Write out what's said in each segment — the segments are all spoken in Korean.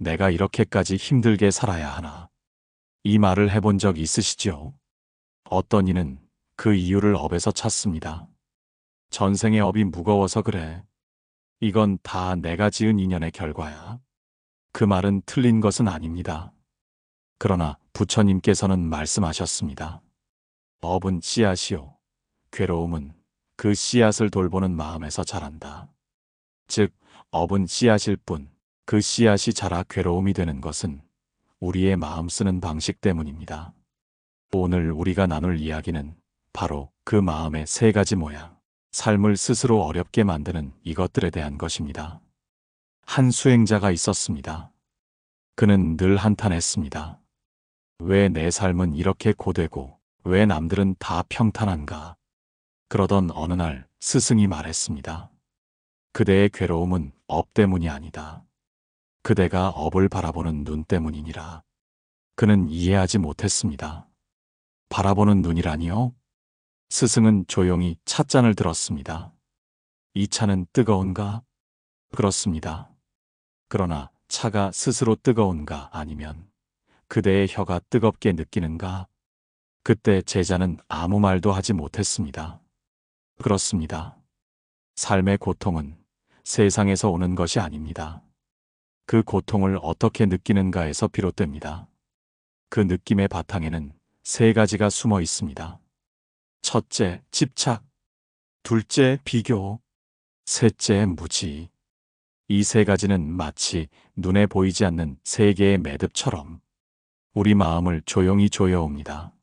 내가 이렇게까지 힘들게 살아야 하나? 이 말을 해본 적 있으시죠? 어떤 이는 그 이유를 업에서 찾습니다. 전생의 업이 무거워서 그래. 이건 다 내가 지은 인연의 결과야. 그 말은 틀린 것은 아닙니다. 그러나 부처님께서는 말씀하셨습니다. 업은 씨앗이요. 괴로움은 그 씨앗을 돌보는 마음에서 자란다. 즉, 업은 씨앗일 뿐 그 씨앗이 자라 괴로움이 되는 것은 우리의 마음 쓰는 방식 때문입니다. 오늘 우리가 나눌 이야기는 바로 그 마음의 세 가지 모양, 삶을 스스로 어렵게 만드는 이것들에 대한 것입니다. 한 수행자가 있었습니다. 그는 늘 한탄했습니다. 왜 내 삶은 이렇게 고되고 왜 남들은 다 평탄한가? 그러던 어느 날 스승이 말했습니다. 그대의 괴로움은 업 때문이 아니다. 그대가 업을 바라보는 눈 때문이니라. 그는 이해하지 못했습니다. 바라보는 눈이라니요? 스승은 조용히 찻잔을 들었습니다. 이 차는 뜨거운가? 그렇습니다. 그러나 차가 스스로 뜨거운가 아니면 그대의 혀가 뜨겁게 느끼는가? 그때 제자는 아무 말도 하지 못했습니다. 그렇습니다. 삶의 고통은 세상에서 오는 것이 아닙니다. 그 고통을 어떻게 느끼는가에서 비롯됩니다. 그 느낌의 바탕에는 세 가지가 숨어 있습니다. 첫째, 집착. 둘째, 비교. 셋째, 무지. 이 세 가지는 마치 눈에 보이지 않는 세 개의 매듭처럼 우리 마음을 조용히 조여옵니다.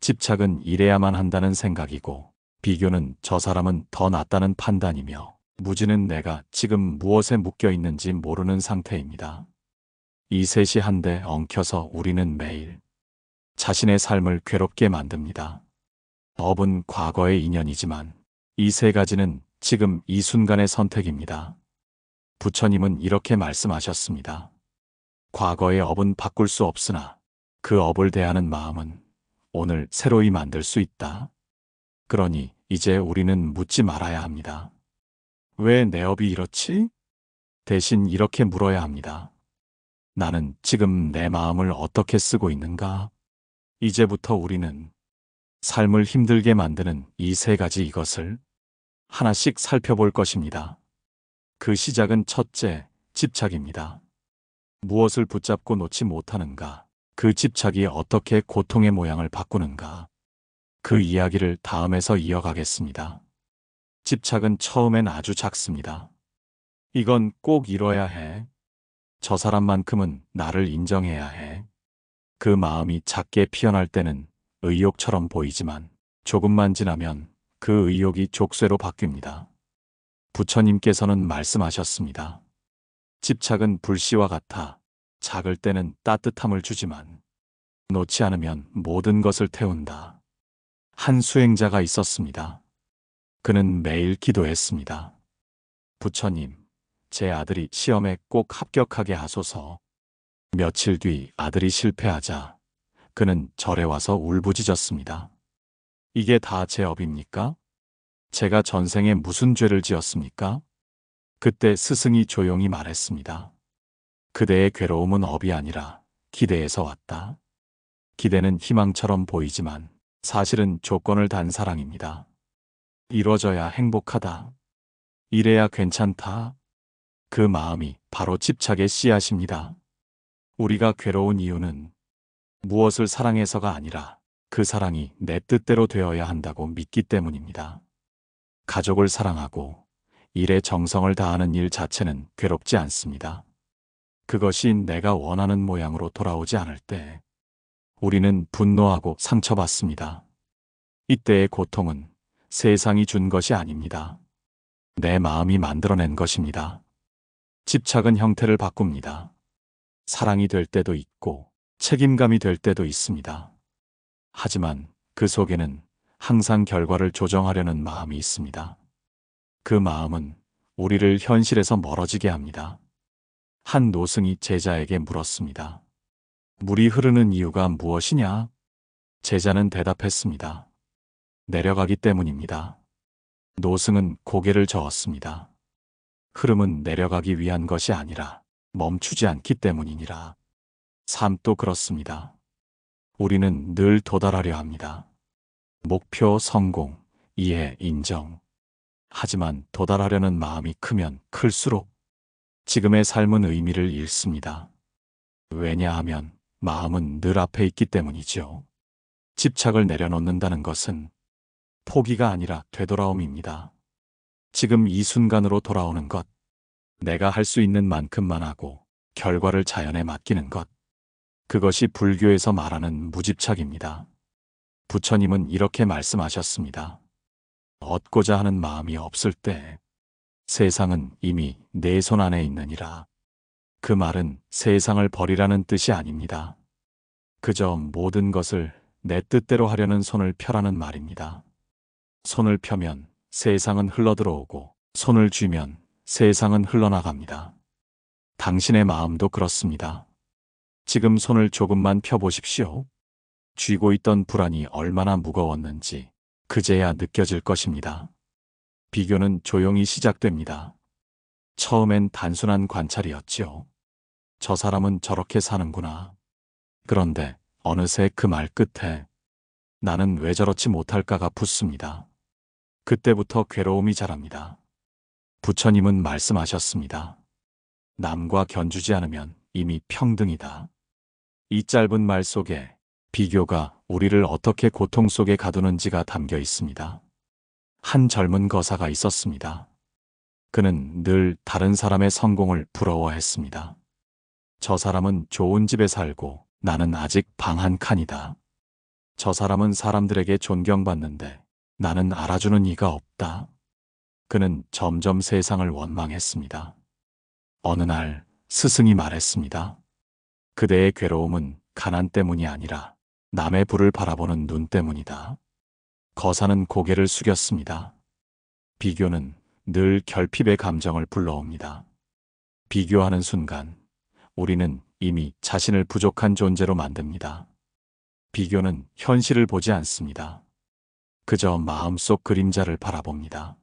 집착은 이래야만 한다는 생각이고, 비교는 저 사람은 더 낫다는 판단이며, 무지는 내가 지금 무엇에 묶여 있는지 모르는 상태입니다. 이 셋이 한데 엉켜서 우리는 매일 자신의 삶을 괴롭게 만듭니다. 업은 과거의 인연이지만 이 세 가지는 지금 이 순간의 선택입니다. 부처님은 이렇게 말씀하셨습니다. 과거의 업은 바꿀 수 없으나 그 업을 대하는 마음은 오늘 새로이 만들 수 있다. 그러니 이제 우리는 묻지 말아야 합니다. 왜 내 업이 이렇지? 대신 이렇게 물어야 합니다. 나는 지금 내 마음을 어떻게 쓰고 있는가? 이제부터 우리는 삶을 힘들게 만드는 이 세 가지 이것을 하나씩 살펴볼 것입니다. 그 시작은 첫째, 집착입니다. 무엇을 붙잡고 놓지 못하는가? 그 집착이 어떻게 고통의 모양을 바꾸는가? 그 이야기를 다음에서 이어가겠습니다. 집착은 처음엔 아주 작습니다. 이건 꼭 이뤄야 해. 저 사람만큼은 나를 인정해야 해. 그 마음이 작게 피어날 때는 의욕처럼 보이지만 조금만 지나면 그 의욕이 족쇄로 바뀝니다. 부처님께서는 말씀하셨습니다. 집착은 불씨와 같아 작을 때는 따뜻함을 주지만 놓지 않으면 모든 것을 태운다. 한 수행자가 있었습니다. 그는 매일 기도했습니다. 부처님, 제 아들이 시험에 꼭 합격하게 하소서. 며칠 뒤 아들이 실패하자 그는 절에 와서 울부짖었습니다. 이게 다 제 업입니까? 제가 전생에 무슨 죄를 지었습니까? 그때 스승이 조용히 말했습니다. 그대의 괴로움은 업이 아니라 기대에서 왔다. 기대는 희망처럼 보이지만 사실은 조건을 단 사랑입니다. 이뤄져야 행복하다. 이래야 괜찮다. 그 마음이 바로 집착의 씨앗입니다. 우리가 괴로운 이유는 무엇을 사랑해서가 아니라 그 사랑이 내 뜻대로 되어야 한다고 믿기 때문입니다. 가족을 사랑하고 일에 정성을 다하는 일 자체는 괴롭지 않습니다. 그것이 내가 원하는 모양으로 돌아오지 않을 때 우리는 분노하고 상처받습니다. 이때의 고통은 세상이 준 것이 아닙니다. 내 마음이 만들어낸 것입니다. 집착은 형태를 바꿉니다. 사랑이 될 때도 있고 책임감이 될 때도 있습니다. 하지만 그 속에는 항상 결과를 조정하려는 마음이 있습니다. 그 마음은 우리를 현실에서 멀어지게 합니다. 한 노승이 제자에게 물었습니다. 물이 흐르는 이유가 무엇이냐? 제자는 대답했습니다. 내려가기 때문입니다. 노승은 고개를 저었습니다. 흐름은 내려가기 위한 것이 아니라 멈추지 않기 때문이니라. 삶도 그렇습니다. 우리는 늘 도달하려 합니다. 목표, 성공, 이해, 인정. 하지만 도달하려는 마음이 크면 클수록 지금의 삶은 의미를 잃습니다. 왜냐하면 마음은 늘 앞에 있기 때문이죠. 집착을 내려놓는다는 것은 포기가 아니라 되돌아옴입니다. 지금 이 순간으로 돌아오는 것, 내가 할 수 있는 만큼만 하고 결과를 자연에 맡기는 것, 그것이 불교에서 말하는 무집착입니다. 부처님은 이렇게 말씀하셨습니다. 얻고자 하는 마음이 없을 때 세상은 이미 내 손 안에 있느니라. 그 말은 세상을 버리라는 뜻이 아닙니다. 그저 모든 것을 내 뜻대로 하려는 손을 펴라는 말입니다. 손을 펴면 세상은 흘러들어오고 손을 쥐면 세상은 흘러나갑니다. 당신의 마음도 그렇습니다. 지금 손을 조금만 펴보십시오. 쥐고 있던 불안이 얼마나 무거웠는지 그제야 느껴질 것입니다. 비교는 조용히 시작됩니다. 처음엔 단순한 관찰이었지요. 저 사람은 저렇게 사는구나. 그런데 어느새 그 말 끝에 나는 왜 저렇지 못할까가 붙습니다. 그때부터 괴로움이 자랍니다. 부처님은 말씀하셨습니다. 남과 견주지 않으면 이미 평등이다. 이 짧은 말 속에 비교가 우리를 어떻게 고통 속에 가두는지가 담겨 있습니다. 한 젊은 거사가 있었습니다. 그는 늘 다른 사람의 성공을 부러워했습니다. 저 사람은 좋은 집에 살고 나는 아직 방 한 칸이다. 저 사람은 사람들에게 존경받는데 나는 알아주는 이가 없다. 그는 점점 세상을 원망했습니다. 어느 날 스승이 말했습니다. 그대의 괴로움은 가난 때문이 아니라 남의 부를 바라보는 눈 때문이다. 거사는 고개를 숙였습니다. 비교는 늘 결핍의 감정을 불러옵니다. 비교하는 순간 우리는 이미 자신을 부족한 존재로 만듭니다. 비교는 현실을 보지 않습니다. 그저 마음속 그림자를 바라봅니다.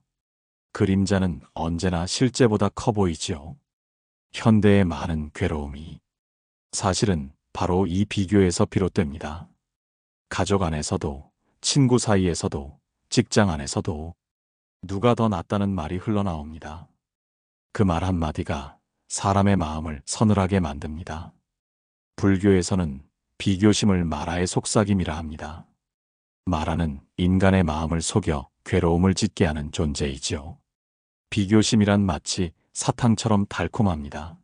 그림자는 언제나 실제보다 커 보이지요. 현대의 많은 괴로움이 사실은 바로 이 비교에서 비롯됩니다. 가족 안에서도, 친구 사이에서도, 직장 안에서도 누가 더 낫다는 말이 흘러나옵니다. 그 말 한마디가 사람의 마음을 서늘하게 만듭니다. 불교에서는 비교심을 마라의 속삭임이라 합니다. 마라는 인간의 마음을 속여 괴로움을 짓게 하는 존재이지요. 비교심이란 마치 사탕처럼 달콤합니다.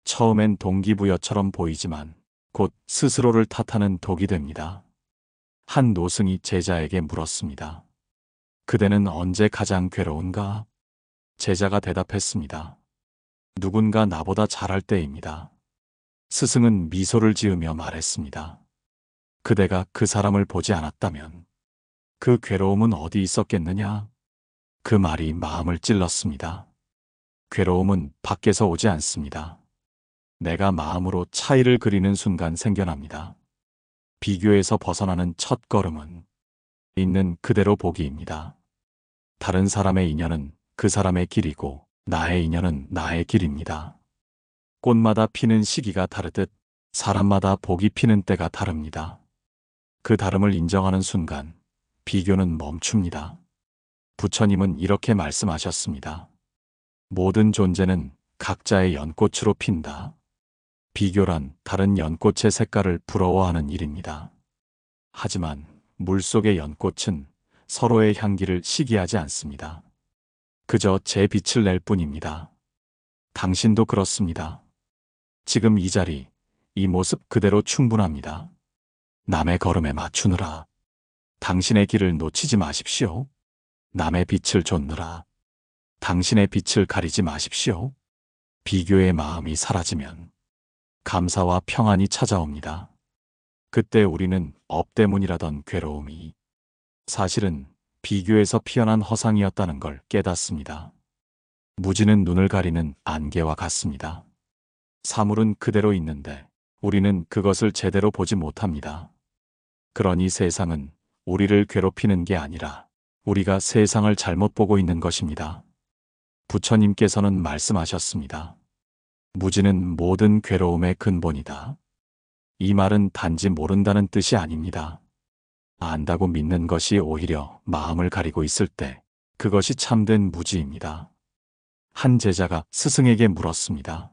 처음엔 동기부여처럼 보이지만 곧 스스로를 탓하는 독이 됩니다. 한 노승이 제자에게 물었습니다. 그대는 언제 가장 괴로운가? 제자가 대답했습니다. 누군가 나보다 잘할 때입니다. 스승은 미소를 지으며 말했습니다. 그대가 그 사람을 보지 않았다면 그 괴로움은 어디 있었겠느냐? 그 말이 마음을 찔렀습니다. 괴로움은 밖에서 오지 않습니다. 내가 마음으로 차이를 그리는 순간 생겨납니다. 비교에서 벗어나는 첫 걸음은 있는 그대로 보기입니다. 다른 사람의 인연은 그 사람의 길이고 나의 인연은 나의 길입니다. 꽃마다 피는 시기가 다르듯 사람마다 복이 피는 때가 다릅니다. 그 다름을 인정하는 순간 비교는 멈춥니다. 부처님은 이렇게 말씀하셨습니다. 모든 존재는 각자의 연꽃으로 핀다. 비교란 다른 연꽃의 색깔을 부러워하는 일입니다. 하지만 물속의 연꽃은 서로의 향기를 시기하지 않습니다. 그저 제 빛을 낼 뿐입니다. 당신도 그렇습니다. 지금 이 자리, 이 모습 그대로 충분합니다. 남의 걸음에 맞추느라 당신의 길을 놓치지 마십시오. 남의 빛을 좇느라 당신의 빛을 가리지 마십시오. 비교의 마음이 사라지면 감사와 평안이 찾아옵니다. 그때 우리는 업 때문이라던 괴로움이 사실은 비교에서 피어난 허상이었다는 걸 깨닫습니다. 무지는 눈을 가리는 안개와 같습니다. 사물은 그대로 있는데 우리는 그것을 제대로 보지 못합니다. 그러니 세상은 우리를 괴롭히는 게 아니라 우리가 세상을 잘못 보고 있는 것입니다. 부처님께서는 말씀하셨습니다. 무지는 모든 괴로움의 근본이다. 이 말은 단지 모른다는 뜻이 아닙니다. 안다고 믿는 것이 오히려 마음을 가리고 있을 때 그것이 참된 무지입니다. 한 제자가 스승에게 물었습니다.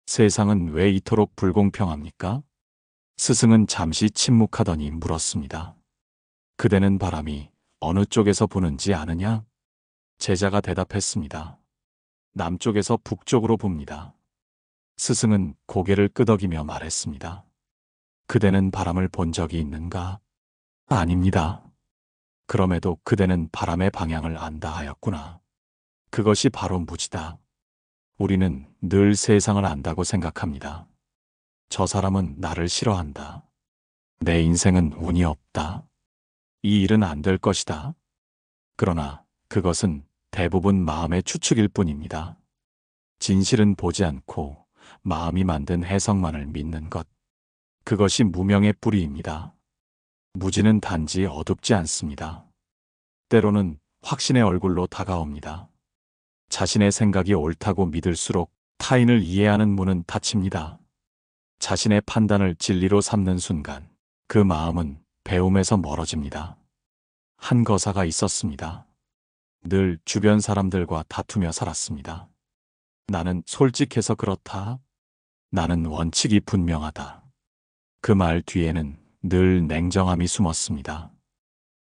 세상은 왜 이토록 불공평합니까? 스승은 잠시 침묵하더니 물었습니다. 그대는 바람이 어느 쪽에서 부는지 아느냐? 제자가 대답했습니다. 남쪽에서 북쪽으로 붑니다. 스승은 고개를 끄덕이며 말했습니다. 그대는 바람을 본 적이 있는가? 아닙니다. 그럼에도 그대는 바람의 방향을 안다 하였구나. 그것이 바로 무지다. 우리는 늘 세상을 안다고 생각합니다. 저 사람은 나를 싫어한다. 내 인생은 운이 없다. 이 일은 안 될 것이다. 그러나 그것은 대부분 마음의 추측일 뿐입니다. 진실은 보지 않고 마음이 만든 해석만을 믿는 것. 그것이 무명의 뿌리입니다. 무지는 단지 어둡지 않습니다. 때로는 확신의 얼굴로 다가옵니다. 자신의 생각이 옳다고 믿을수록 타인을 이해하는 문은 닫힙니다. 자신의 판단을 진리로 삼는 순간 그 마음은 배움에서 멀어집니다. 한 거사가 있었습니다. 늘 주변 사람들과 다투며 살았습니다. 나는 솔직해서 그렇다. 나는 원칙이 분명하다. 그 말 뒤에는 늘 냉정함이 숨었습니다.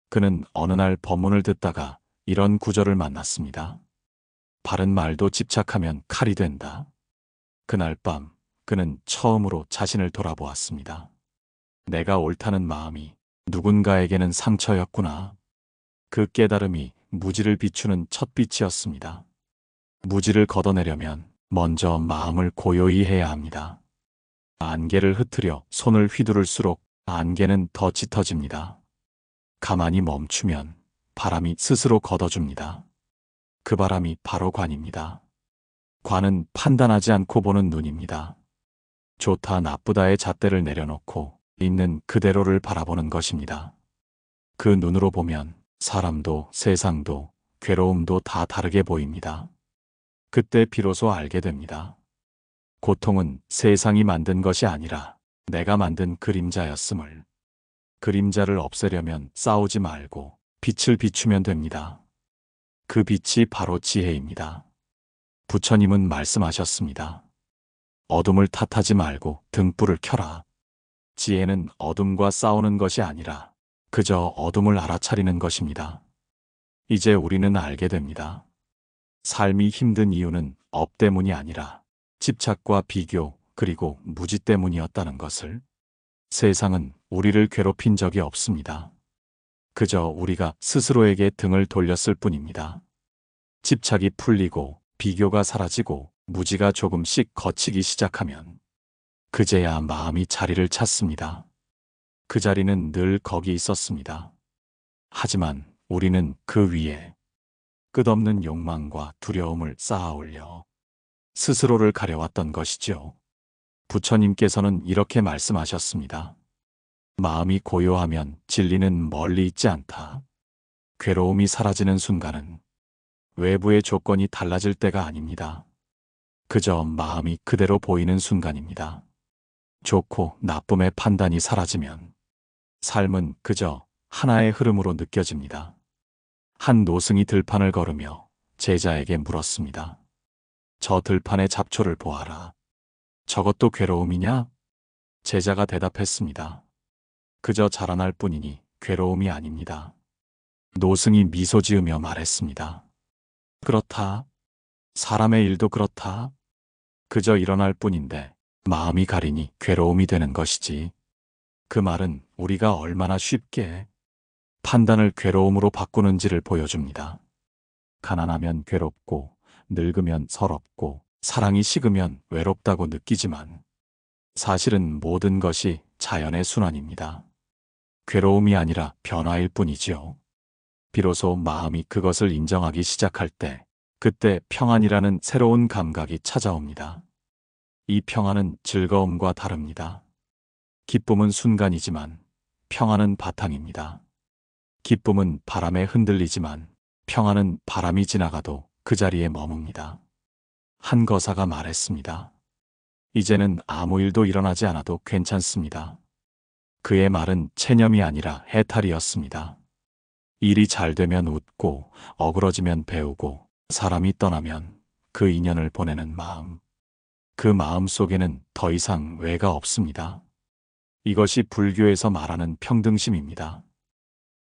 그는 어느 날 법문을 듣다가 이런 구절을 만났습니다. 바른 말도 집착하면 칼이 된다. 그날 밤 그는 처음으로 자신을 돌아보았습니다. 내가 옳다는 마음이 누군가에게는 상처였구나. 그 깨달음이 무지를 비추는 첫 빛이었습니다. 무지를 걷어내려면 먼저 마음을 고요히 해야 합니다. 안개를 흩으려 손을 휘두를수록 안개는 더 짙어집니다. 가만히 멈추면 바람이 스스로 걷어줍니다. 그 바람이 바로 관입니다. 관은 판단하지 않고 보는 눈입니다. 좋다 나쁘다의 잣대를 내려놓고 있는 그대로를 바라보는 것입니다. 그 눈으로 보면 사람도 세상도 괴로움도 다 다르게 보입니다. 그때 비로소 알게 됩니다. 고통은 세상이 만든 것이 아니라 내가 만든 그림자였음을. 그림자를 없애려면 싸우지 말고 빛을 비추면 됩니다. 그 빛이 바로 지혜입니다. 부처님은 말씀하셨습니다. 어둠을 탓하지 말고 등불을 켜라. 지혜는 어둠과 싸우는 것이 아니라 그저 어둠을 알아차리는 것입니다. 이제 우리는 알게 됩니다. 삶이 힘든 이유는 업 때문이 아니라 집착과 비교 그리고 무지 때문이었다는 것을. 세상은 우리를 괴롭힌 적이 없습니다. 그저 우리가 스스로에게 등을 돌렸을 뿐입니다. 집착이 풀리고 비교가 사라지고 무지가 조금씩 걷히기 시작하면 그제야 마음이 자리를 찾습니다. 그 자리는 늘 거기 있었습니다. 하지만 우리는 그 위에 끝없는 욕망과 두려움을 쌓아 올려 스스로를 가려왔던 것이죠. 부처님께서는 이렇게 말씀하셨습니다. 마음이 고요하면 진리는 멀리 있지 않다. 괴로움이 사라지는 순간은 외부의 조건이 달라질 때가 아닙니다. 그저 마음이 그대로 보이는 순간입니다. 좋고 나쁨의 판단이 사라지면 삶은 그저 하나의 흐름으로 느껴집니다. 한 노승이 들판을 걸으며 제자에게 물었습니다. 저 들판의 잡초를 보아라. 저것도 괴로움이냐? 제자가 대답했습니다. 그저 자라날 뿐이니 괴로움이 아닙니다. 노승이 미소 지으며 말했습니다. 그렇다. 사람의 일도 그렇다. 그저 일어날 뿐인데 마음이 가리니 괴로움이 되는 것이지. 그 말은 우리가 얼마나 쉽게 판단을 괴로움으로 바꾸는지를 보여줍니다. 가난하면 괴롭고 늙으면 서럽고 사랑이 식으면 외롭다고 느끼지만 사실은 모든 것이 자연의 순환입니다. 괴로움이 아니라 변화일 뿐이지요. 비로소 마음이 그것을 인정하기 시작할 때 그때 평안이라는 새로운 감각이 찾아옵니다. 이 평안은 즐거움과 다릅니다. 기쁨은 순간이지만 평안은 바탕입니다. 기쁨은 바람에 흔들리지만 평안은 바람이 지나가도 그 자리에 머뭅니다. 한 거사가 말했습니다. 이제는 아무 일도 일어나지 않아도 괜찮습니다. 그의 말은 체념이 아니라 해탈이었습니다. 일이 잘 되면 웃고, 어그러지면 배우고, 사람이 떠나면 그 인연을 보내는 마음. 그 마음 속에는 더 이상 외가 없습니다. 이것이 불교에서 말하는 평등심입니다.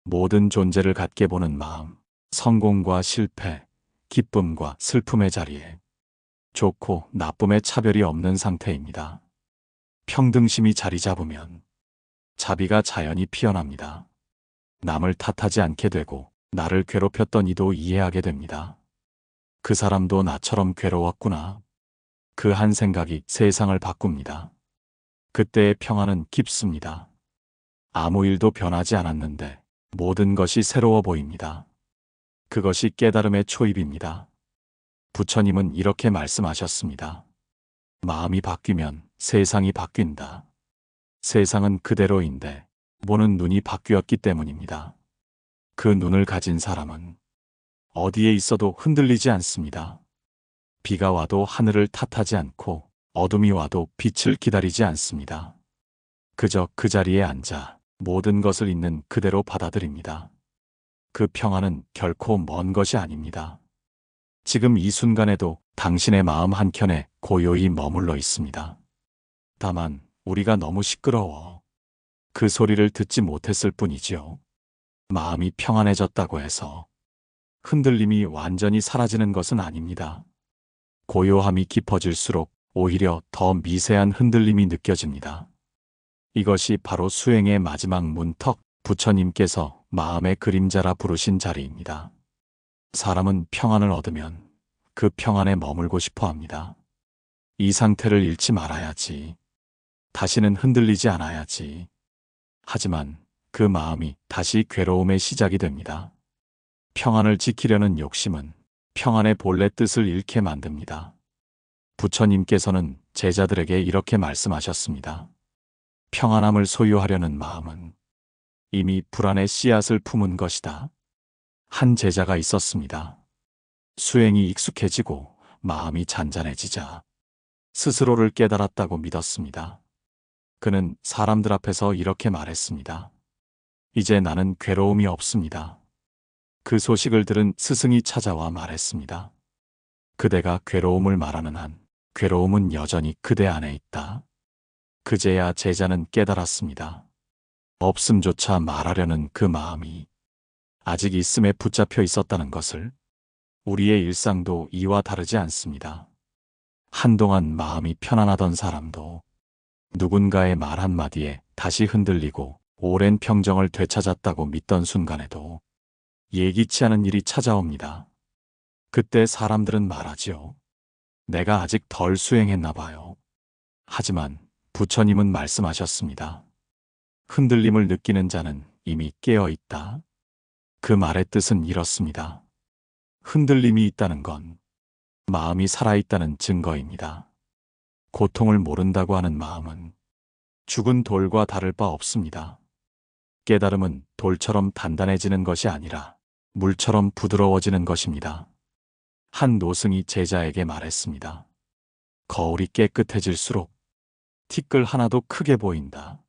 모든 존재를 같게 보는 마음, 성공과 실패, 기쁨과 슬픔의 자리에 좋고 나쁨의 차별이 없는 상태입니다. 평등심이 자리 잡으면 자비가 자연히 피어납니다. 남을 탓하지 않게 되고 나를 괴롭혔던 이도 이해하게 됩니다. 그 사람도 나처럼 괴로웠구나. 그 한 생각이 세상을 바꿉니다. 그때의 평안은 깊습니다. 아무 일도 변하지 않았는데 모든 것이 새로워 보입니다. 그것이 깨달음의 초입입니다. 부처님은 이렇게 말씀하셨습니다. 마음이 바뀌면 세상이 바뀐다. 세상은 그대로인데 보는 눈이 바뀌었기 때문입니다. 그 눈을 가진 사람은 어디에 있어도 흔들리지 않습니다. 비가 와도 하늘을 탓하지 않고 어둠이 와도 빛을 기다리지 않습니다. 그저 그 자리에 앉아 모든 것을 있는 그대로 받아들입니다. 그 평안은 결코 먼 것이 아닙니다. 지금 이 순간에도 당신의 마음 한켠에 고요히 머물러 있습니다. 다만 우리가 너무 시끄러워 그 소리를 듣지 못했을 뿐이지요. 마음이 평안해졌다고 해서 흔들림이 완전히 사라지는 것은 아닙니다. 고요함이 깊어질수록 오히려 더 미세한 흔들림이 느껴집니다. 이것이 바로 수행의 마지막 문턱, 부처님께서 마음의 그림자라 부르신 자리입니다. 사람은 평안을 얻으면 그 평안에 머물고 싶어 합니다. 이 상태를 잃지 말아야지. 다시는 흔들리지 않아야지. 하지만 그 마음이 다시 괴로움의 시작이 됩니다. 평안을 지키려는 욕심은 평안의 본래 뜻을 잃게 만듭니다. 부처님께서는 제자들에게 이렇게 말씀하셨습니다. 평안함을 소유하려는 마음은 이미 불안의 씨앗을 품은 것이다. 한 제자가 있었습니다. 수행이 익숙해지고 마음이 잔잔해지자 스스로를 깨달았다고 믿었습니다. 그는 사람들 앞에서 이렇게 말했습니다. 이제 나는 괴로움이 없습니다. 그 소식을 들은 스승이 찾아와 말했습니다. 그대가 괴로움을 말하는 한 괴로움은 여전히 그대 안에 있다. 그제야 제자는 깨달았습니다. 없음조차 말하려는 그 마음이 아직 있음에 붙잡혀 있었다는 것을. 우리의 일상도 이와 다르지 않습니다. 한동안 마음이 편안하던 사람도 누군가의 말 한마디에 다시 흔들리고 오랜 평정을 되찾았다고 믿던 순간에도 예기치 않은 일이 찾아옵니다. 그때 사람들은 말하지요. 내가 아직 덜 수행했나 봐요. 하지만 부처님은 말씀하셨습니다. 흔들림을 느끼는 자는 이미 깨어 있다. 그 말의 뜻은 이렇습니다. 흔들림이 있다는 건 마음이 살아있다는 증거입니다. 고통을 모른다고 하는 마음은 죽은 돌과 다를 바 없습니다. 깨달음은 돌처럼 단단해지는 것이 아니라 물처럼 부드러워지는 것입니다. 한 노승이 제자에게 말했습니다. 거울이 깨끗해질수록 티끌 하나도 크게 보인다.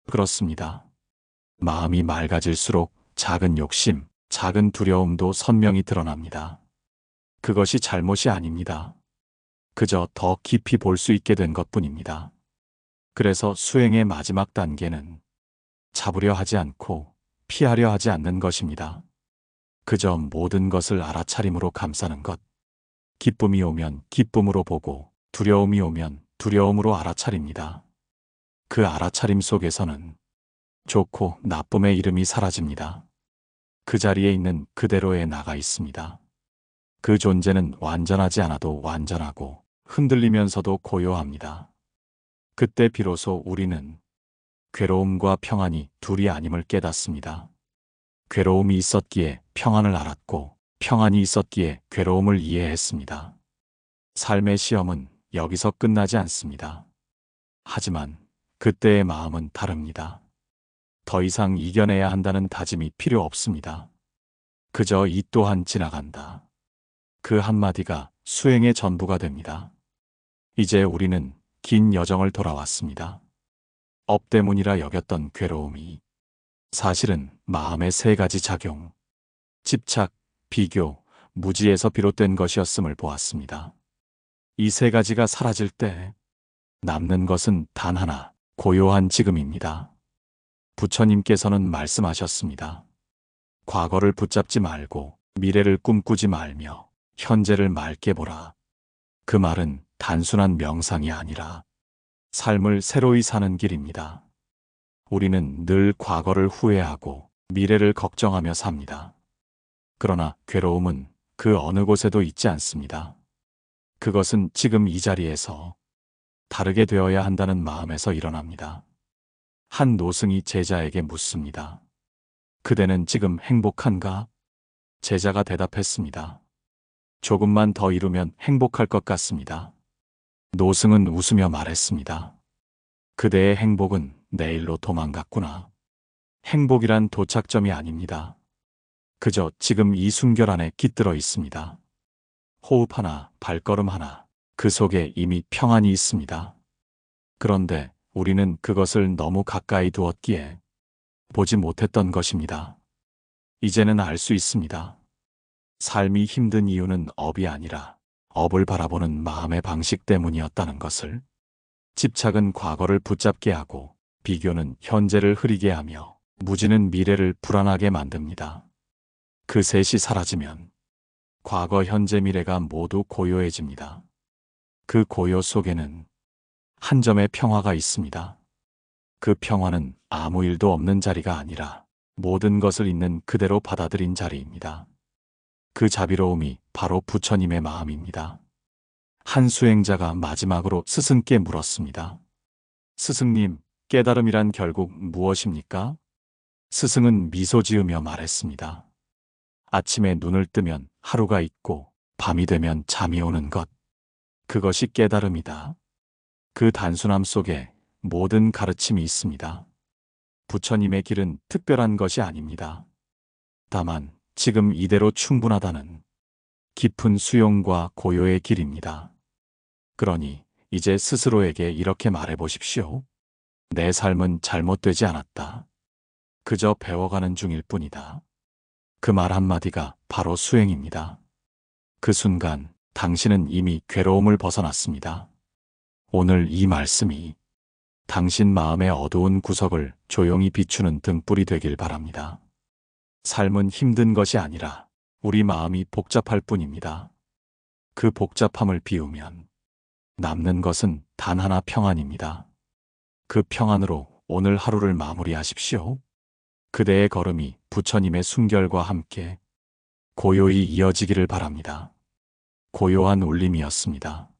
그렇습니다. 마음이 맑아질수록 작은 욕심, 작은 두려움도 선명히 드러납니다. 그것이 잘못이 아닙니다. 그저 더 깊이 볼 수 있게 된 것뿐입니다. 그래서 수행의 마지막 단계는 잡으려 하지 않고 피하려 하지 않는 것입니다. 그저 모든 것을 알아차림으로 감싸는 것. 기쁨이 오면 기쁨으로 보고 두려움이 오면 두려움으로 알아차립니다. 그 알아차림 속에서는 좋고 나쁨의 이름이 사라집니다. 그 자리에 있는 그대로에 나가 있습니다. 그 존재는 완전하지 않아도 완전하고 흔들리면서도 고요합니다. 그때 비로소 우리는 괴로움과 평안이 둘이 아님을 깨닫습니다. 괴로움이 있었기에 평안을 알았고 평안이 있었기에 괴로움을 이해했습니다. 삶의 시험은 여기서 끝나지 않습니다. 하지만 그때의 마음은 다릅니다. 더 이상 이겨내야 한다는 다짐이 필요 없습니다. 그저 이 또한 지나간다. 그 한마디가 수행의 전부가 됩니다. 이제 우리는 긴 여정을 돌아왔습니다. 업 때문이라 여겼던 괴로움이 사실은 마음의 세 가지 작용, 집착, 비교, 무지에서 비롯된 것이었음을 보았습니다. 이 세 가지가 사라질 때 남는 것은 단 하나, 고요한 지금입니다. 부처님께서는 말씀하셨습니다. 과거를 붙잡지 말고 미래를 꿈꾸지 말며 현재를 맑게 보라. 그 말은 단순한 명상이 아니라 삶을 새로이 사는 길입니다. 우리는 늘 과거를 후회하고 미래를 걱정하며 삽니다. 그러나 괴로움은 그 어느 곳에도 있지 않습니다. 그것은 지금 이 자리에서 다르게 되어야 한다는 마음에서 일어납니다. 한 노승이 제자에게 묻습니다. 그대는 지금 행복한가? 제자가 대답했습니다. 조금만 더 이루면 행복할 것 같습니다. 노승은 웃으며 말했습니다. 그대의 행복은 내일로 도망갔구나. 행복이란 도착점이 아닙니다. 그저 지금 이 순결 안에 깃들어 있습니다. 호흡 하나, 발걸음 하나, 그 속에 이미 평안이 있습니다. 그런데 우리는 그것을 너무 가까이 두었기에 보지 못했던 것입니다. 이제는 알 수 있습니다. 삶이 힘든 이유는 업이 아니라 업을 바라보는 마음의 방식 때문이었다는 것을. 집착은 과거를 붙잡게 하고 비교는 현재를 흐리게 하며 무지는 미래를 불안하게 만듭니다. 그 셋이 사라지면 과거, 현재, 미래가 모두 고요해집니다. 그 고요 속에는 한 점의 평화가 있습니다. 그 평화는 아무 일도 없는 자리가 아니라 모든 것을 있는 그대로 받아들인 자리입니다. 그 자비로움이 바로 부처님의 마음입니다. 한 수행자가 마지막으로 스승께 물었습니다. 스승님, 깨달음이란 결국 무엇입니까? 스승은 미소 지으며 말했습니다. 아침에 눈을 뜨면 하루가 있고 밤이 되면 잠이 오는 것. 그것이 깨달음이다. 그 단순함 속에 모든 가르침이 있습니다. 부처님의 길은 특별한 것이 아닙니다. 다만 지금 이대로 충분하다는 깊은 수용과 고요의 길입니다. 그러니 이제 스스로에게 이렇게 말해보십시오. 내 삶은 잘못되지 않았다. 그저 배워가는 중일 뿐이다. 그 말 한마디가 바로 수행입니다. 그 순간 당신은 이미 괴로움을 벗어났습니다. 오늘 이 말씀이 당신 마음의 어두운 구석을 조용히 비추는 등불이 되길 바랍니다. 삶은 힘든 것이 아니라 우리 마음이 복잡할 뿐입니다. 그 복잡함을 비우면 남는 것은 단 하나, 평안입니다. 그 평안으로 오늘 하루를 마무리하십시오. 그대의 걸음이 부처님의 순결과 함께 고요히 이어지기를 바랍니다. 고요한 울림이었습니다.